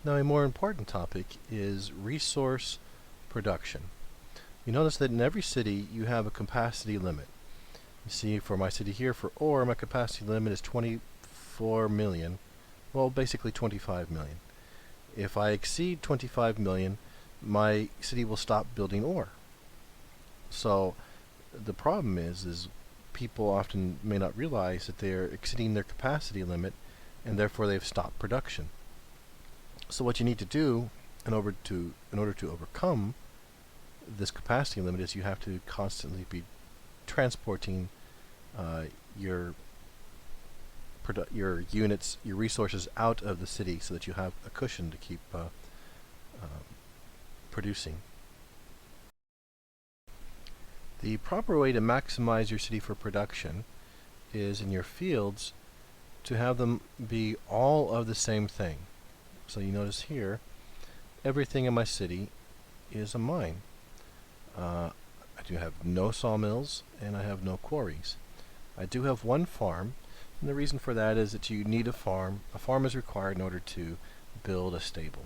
Now, a more important topic is resource production. You notice that in every city you have a capacity limit. You see, for my city here, for ore, my capacity limit is 24 million. Well, basically 25 million. If I exceed 25 million, my city will stop building ore. So the problem is people often may not realize that they're exceeding their capacity limit, and therefore they've stopped production. So what you need to do in order to overcome this capacity limit is you have to constantly be transporting your units, your resources out of the city so that you have a cushion to keep producing. The proper way to maximize your city for production is in your fields to have them be all of the same thing. So you notice here, everything in my city is a mine. I do have no sawmills and I have no quarries. I do have one farm, and the reason for that is that you need a farm. A farm is required in order to build a stable.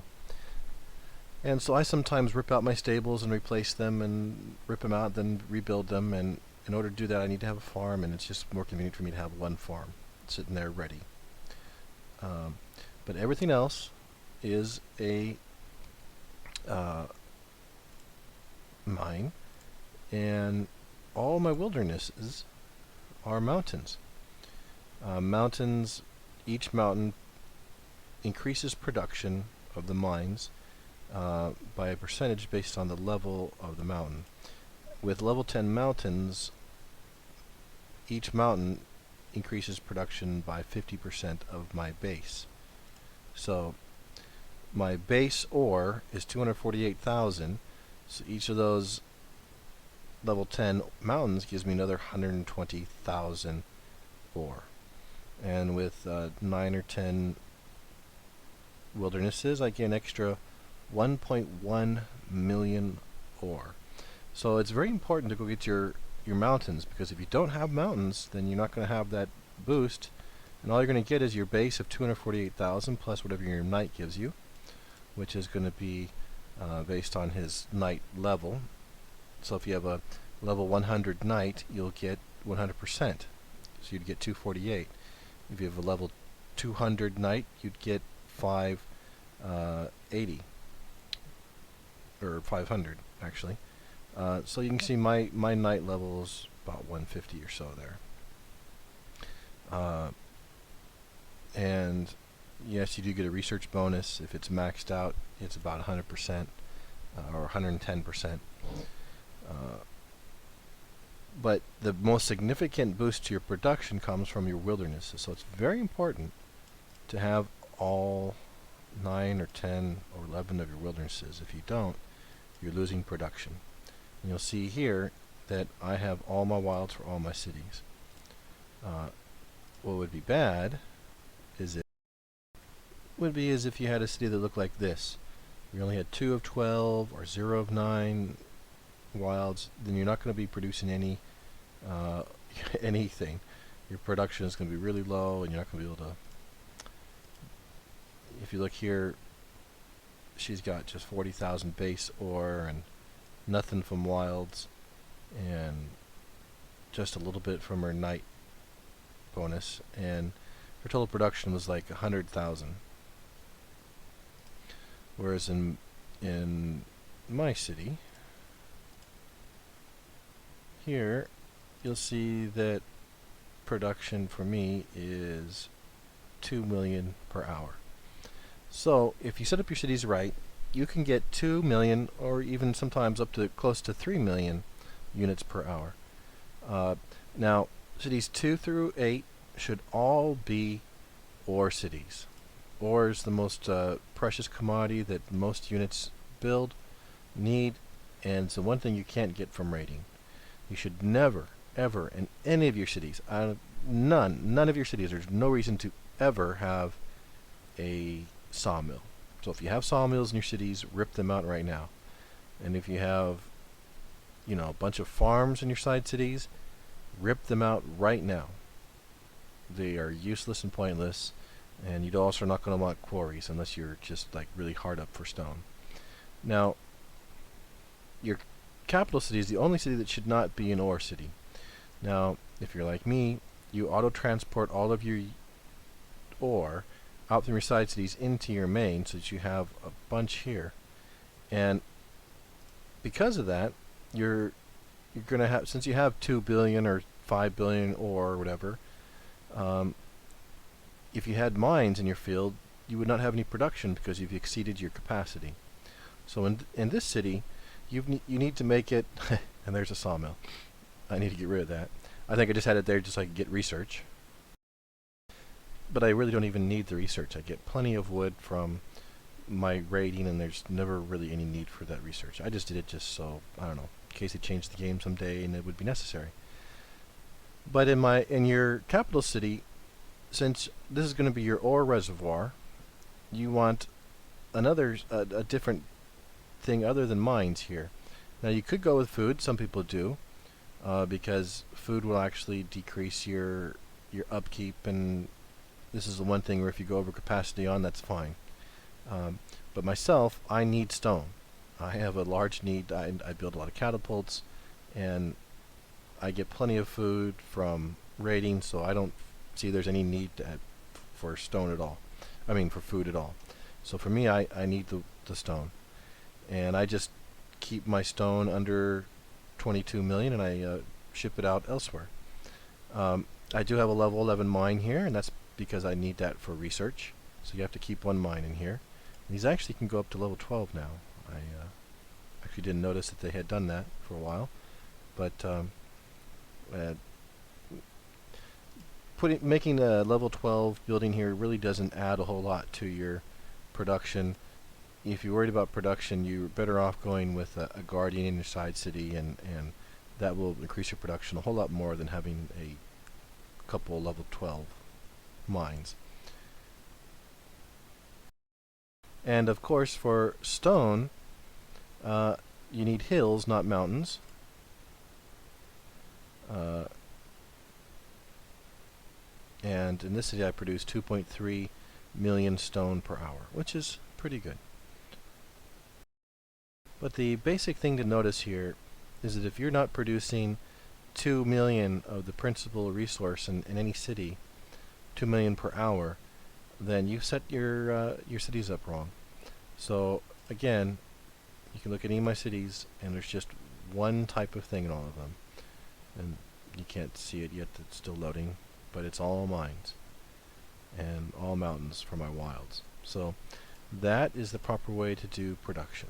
And so I sometimes rip out my stables and replace them, and rip them out, then rebuild them, and in order to do that I need to have a farm, and it's just more convenient for me to have one farm sitting there ready. But everything else is a mine, and all my wildernesses are mountains. Each mountain increases production of the mines by a percentage based on the level of the mountain. With level 10 mountains, each mountain increases production by 50% of my base. So my base ore is 248,000, so each of those level 10 mountains gives me another 120,000 ore. And with 9 or 10 wildernesses, I get an extra 1.1 million ore. So it's very important to go get your mountains, because if you don't have mountains, then you're not going to have that boost, and all you're going to get is your base of 248,000 plus whatever your knight gives you, which is going to be based on his knight level. So if you have a level 100 knight, you'll get 100%. So you'd get 248. If you have a level 200 knight, you'd get 580. Or 500, actually. So you can see my knight level is about 150 or so there. And yes, you do get a research bonus. If it's maxed out, it's about 100% or 110%. But the most significant boost to your production comes from your wildernesses. So it's very important to have all 9 or 10 or 11 of your wildernesses. If you don't, you're losing production. And you'll see here that I have all my wilds for all my cities. What would be bad is if you had a city that looked like this. You only had 2 of 12 or 0 of 9 wilds, then you're not going to be producing any anything. Your production is going to be really low, and you're not going to be able to. If you look here, she's got just 40,000 base ore and nothing from wilds, and just a little bit from her night bonus, and her total production was like 100,000. Whereas in my city here, you'll see that production for me is 2 million per hour. So if you set up your cities right, you can get 2 million, or even sometimes up to close to 3 million units per hour. Now, cities 2 through 8 should all be ore cities. Ore is the most precious commodity that most units need, and it's the one thing you can't get from raiding. You should never, ever, in any of your cities, none of your cities, there's no reason to ever have a sawmill. So if you have sawmills in your cities, rip them out right now. And if you have, a bunch of farms in your side cities, rip them out right now. They are useless and pointless, And you're also not going to want quarries unless you're just like really hard up for stone. Now, your capital city is the only city that should not be an ore city. Now, if you're like me, you auto-transport all of your ore out from your side cities into your main so that you have a bunch here. And because of that, you're going to have, since you have 2 billion or 5 billion ore or whatever, if you had mines in your field, you would not have any production because you've exceeded your capacity. So in this city, you need to make it, and there's a sawmill. I need to get rid of that. I think I just had it there just so I could get research. But I really don't even need the research. I get plenty of wood from my raiding, and there's never really any need for that research. I just did it just so, I don't know, in case they change the game someday and it would be necessary. But in your capital city, since this is going to be your ore reservoir, you want a different thing other than mines here. Now you could go with food. Some people do, because food will actually decrease your upkeep, and this is the one thing where if you go over capacity on, that's fine. But myself, I need stone. I have a large need. I build a lot of catapults, and I get plenty of food from raiding, so I don't see there's any need for stone at all. I mean, for food at all. So for me, I need the stone. And I just keep my stone under 22 million, and I ship it out elsewhere. I do have a level 11 mine here, and that's because I need that for research. So you have to keep one mine in here. These actually can go up to level 12 now. I actually didn't notice that they had done that for a while, but making a level 12 building here really doesn't add a whole lot to your production. If you're worried about production, you're better off going with a guardian in your side city, and that will increase your production a whole lot more than having a couple level 12 mines. And of course, for stone, you need hills, not mountains. And in this city I produce 2.3 million stone per hour, which is pretty good. But the basic thing to notice here is that if you're not producing 2 million of the principal resource in any city, 2 million per hour, then you set your cities up wrong. So again, you can look at any of my cities, and there's just one type of thing in all of them. And you can't see it yet, it's still loading, but it's all mines and all mountains for my wilds. So that is the proper way to do production.